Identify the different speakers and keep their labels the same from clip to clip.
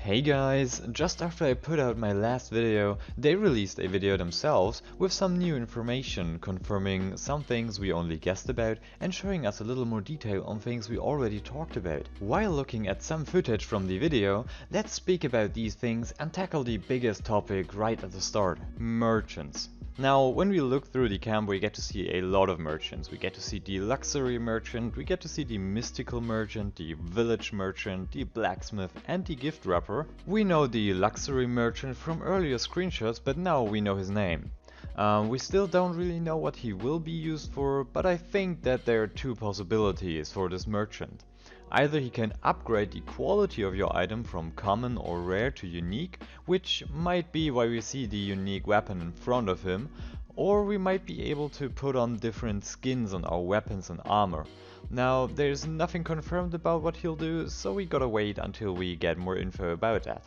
Speaker 1: Hey guys, just after I put out my last video, they released a video themselves with some new information confirming some things we only guessed about and showing us a little more detail on things we already talked about. While looking at some footage from the video, let's speak about these things and tackle the biggest topic right at the start: merchants. Now, when we look through the camp, we get to see a lot of merchants. We get to see the luxury merchant, we get to see the mystical merchant, the village merchant, the blacksmith and the gift wrapper. We know the luxury merchant from earlier screenshots, but now we know his name. We still don't really know what he will be used for, but I think that there are two possibilities for this merchant. Either he can upgrade the quality of your item from common or rare to unique, which might be why we see the unique weapon in front of him, or we might be able to put on different skins on our weapons and armor. Now, there's nothing confirmed about what he'll do, so we gotta wait until we get more info about that.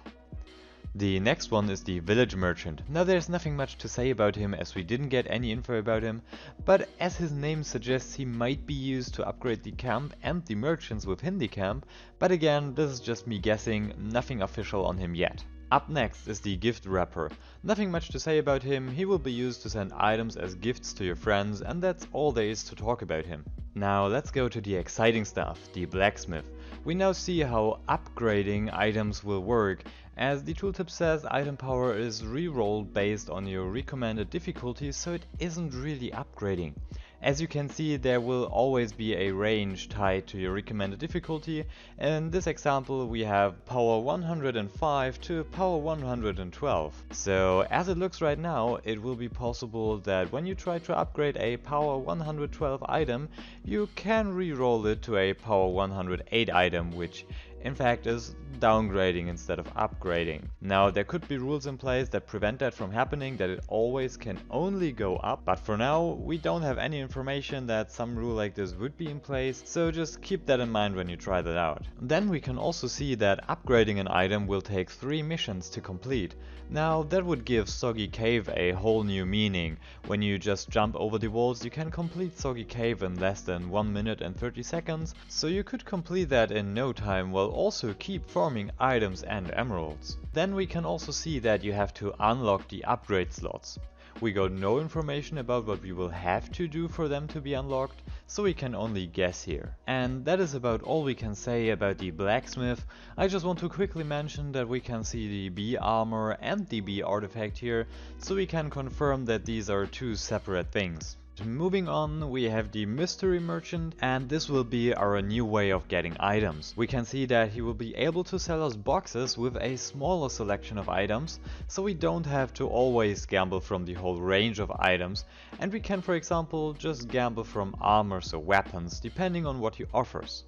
Speaker 1: The next one is the village merchant. Now there's nothing much to say about him as we didn't get any info about him, but as his name suggests, he might be used to upgrade the camp and the merchants within the camp, but again, this is just me guessing, nothing official on him yet. Up next is the gift wrapper. Nothing much to say about him, he will be used to send items as gifts to your friends, and that's all there is to talk about him. Now let's go to the exciting stuff, the blacksmith. We now see how upgrading items will work. As the tooltip says, item power is re-rolled based on your recommended difficulty, so it isn't really upgrading. As you can see, there will always be a range tied to your recommended difficulty. In this example we have power 105 to power 112. So as it looks right now, it will be possible that when you try to upgrade a power 112 item, you can re-roll it to a power 108 item, which in fact is downgrading instead of upgrading. Now there could be rules in place that prevent that from happening, that it always can only go up, but for now we don't have any information that some rule like this would be in place, so just keep that in mind when you try that out. Then we can also see that upgrading an item will take 3 missions to complete. Now that would give Soggy Cave a whole new meaning. When you just jump over the walls, you can complete Soggy Cave in less than 1 minute and 30 seconds, so you could complete that in no time while also keep farming items and emeralds. Then we can also see that you have to unlock the upgrade slots. We got no information about what we will have to do for them to be unlocked, so we can only guess here. And that is about all we can say about the blacksmith. I just want to quickly mention that we can see the bee armor and the bee artifact here, so we can confirm that these are two separate things. Moving on, we have the mystery merchant, and this will be our new way of getting items. We can see that he will be able to sell us boxes with a smaller selection of items, so we don't have to always gamble from the whole range of items, and we can, for example, just gamble from armors or weapons depending on what he offers.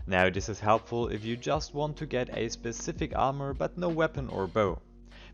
Speaker 1: Now this is helpful if you just want to get a specific armor but no weapon or bow.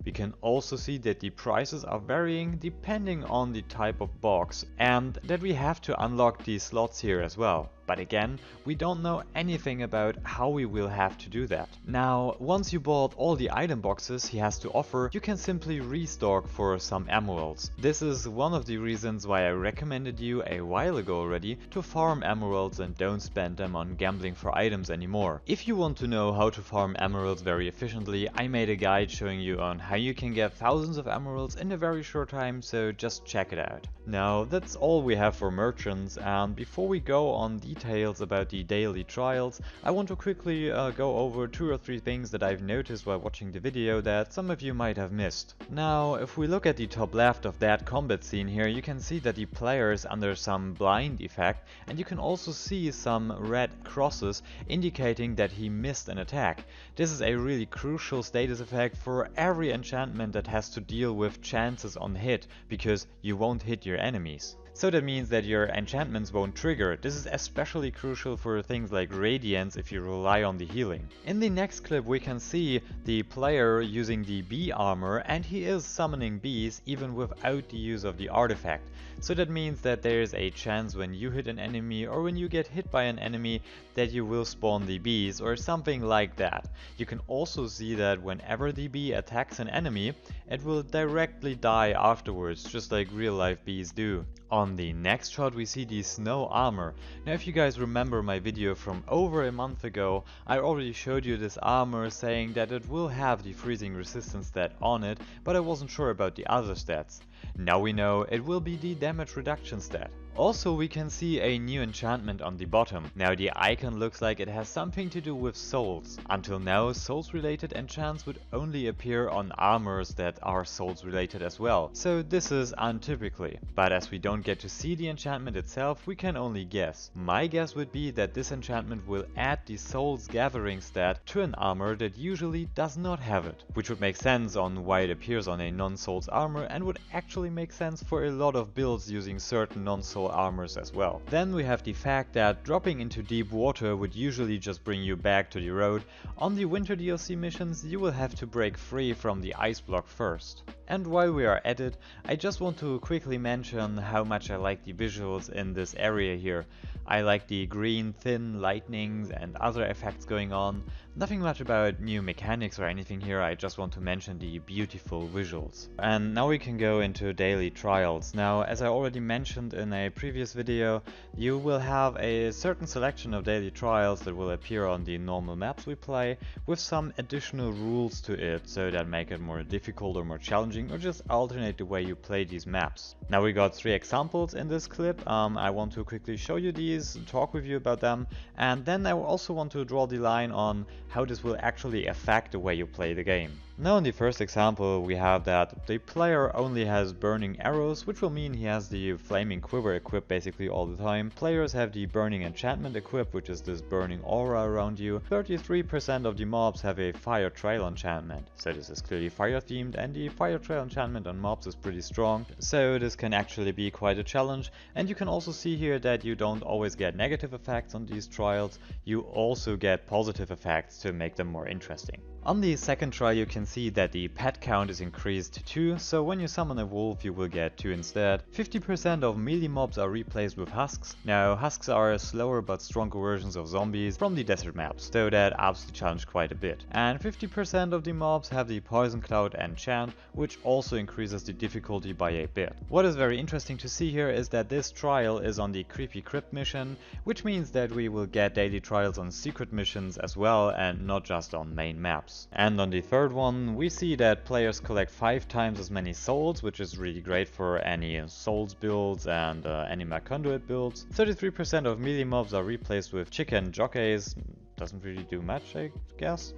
Speaker 1: We can also see that the prices are varying depending on the type of box, and that we have to unlock these slots here as well. But again, we don't know anything about how we will have to do that. Now, once you bought all the item boxes he has to offer, you can simply restock for some emeralds. This is one of the reasons why I recommended you a while ago already to farm emeralds and don't spend them on gambling for items anymore. If you want to know how to farm emeralds very efficiently, I made a guide showing you on how you can get thousands of emeralds in a very short time, so just check it out. Now, that's all we have for merchants, and before we go on details about the daily trials, I want to quickly go over 2 or 3 things that I've noticed while watching the video that some of you might have missed. Now, if we look at the top left of that combat scene here, you can see that the player is under some blind effect, and you can also see some red crosses indicating that he missed an attack. This is a really crucial status effect for every enchantment that has to deal with chances on hit, because you won't hit your enemies. So that means that your enchantments won't trigger. This is especially crucial for things like Radiance if you rely on the healing. In the next clip we can see the player using the bee armor, and he is summoning bees even without the use of the artifact. So that means that there is a chance when you hit an enemy or when you get hit by an enemy that you will spawn the bees or something like that. You can also see that whenever the bee attacks an enemy, it will directly die afterwards, just like real life bees do. On On the next shot we see the snow armor. Now if you guys remember my video from over a month ago, I already showed you this armor saying that it will have the freezing resistance stat on it, but I wasn't sure about the other stats. Now we know it will be the damage reduction stat. Also we can see a new enchantment on the bottom. Now the icon looks like it has something to do with souls. Until now souls related enchants would only appear on armors that are souls related as well. So this is untypically. But as we don't get to see the enchantment itself, we can only guess. My guess would be that this enchantment will add the souls gathering stat to an armor that usually does not have it. Which would make sense on why it appears on a non-souls armor and would actually make sense for a lot of builds using certain non-soul armors as well. Then we have the fact that dropping into deep water would usually just bring you back to the road. On the winter DLC missions you will have to break free from the ice block first. And while we are at it, I just want to quickly mention how much I like the visuals in this area here. I like the green thin lightnings and other effects going on. Nothing much about new mechanics or anything here, I just want to mention the beautiful visuals. And now we can go into daily trials. Now, as I already mentioned in a previous video, you will have a certain selection of daily trials that will appear on the normal maps we play, with some additional rules to it, so that make it more difficult or more challenging, or just alternate the way you play these maps. Now we got 3 examples in this clip. I want to quickly show you these, talk with you about them, and then I also want to draw the line on how this will actually affect the way you play the game. Now in the first example we have that the player only has burning arrows, which will mean he has the flaming quiver equipped basically all the time. Players have the burning enchantment equipped, which is this burning aura around you. 33% of the mobs have a fire trail enchantment, so this is clearly fire themed, and the fire trail enchantment on mobs is pretty strong, so this can actually be quite a challenge. And you can also see here that you don't always get negative effects on these trials, you also get positive effects to make them more interesting. On the second trial you can see that the pet count is increased to 2, so when you summon a wolf you will get 2 instead. 50% of melee mobs are replaced with husks. Now husks are slower but stronger versions of zombies from the desert maps, so that ups the challenge quite a bit. And 50% of the mobs have the poison cloud enchant, which also increases the difficulty by a bit. What is very interesting to see here is that this trial is on the creepy crypt mission, which means that we will get daily trials on secret missions as well, and not just on main maps. And on the third one we see that players collect 5 times as many souls, which is really great for any souls builds and animal conduit builds. 33% of melee mobs are replaced with chicken jockeys, doesn't really do much I guess.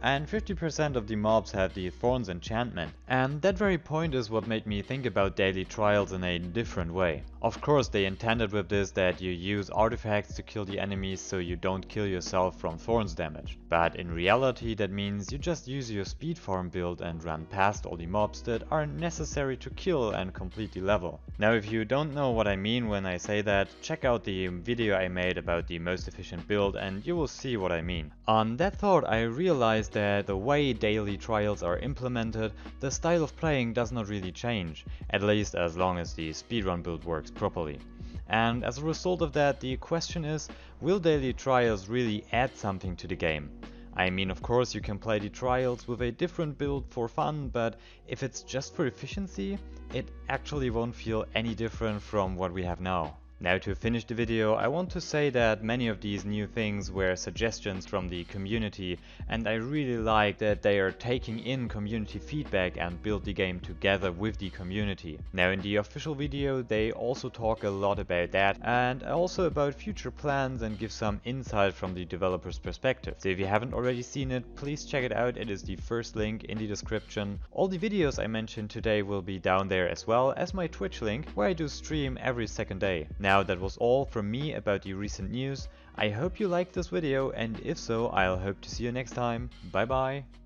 Speaker 1: And 50% of the mobs have the Thorns enchantment. And that very point is what made me think about daily trials in a different way. Of course they intended with this that you use artifacts to kill the enemies so you don't kill yourself from Thorns damage. But in reality that means you just use your Speedfarm build and run past all the mobs that are necessary to kill and complete the level. Now if you don't know what I mean when I say that, check out the video I made about the most efficient build and you will see what I mean. On that thought I realized that the way daily trials are implemented, the style of playing does not really change, at least as long as the speedrun build works properly. And as a result of that, the question is, will daily trials really add something to the game? I mean, of course you can play the trials with a different build for fun, but if it's just for efficiency, it actually won't feel any different from what we have now. Now to finish the video, I want to say that many of these new things were suggestions from the community, and I really like that they are taking in community feedback and build the game together with the community. Now in the official video they also talk a lot about that and also about future plans and give some insight from the developer's perspective. So if you haven't already seen it, please check it out, it is the first link in the description. All the videos I mentioned today will be down there as well as my Twitch link, where I do stream every second day. Now that was all from me about the recent news. I hope you liked this video, and if so, I'll hope to see you next time. Bye bye.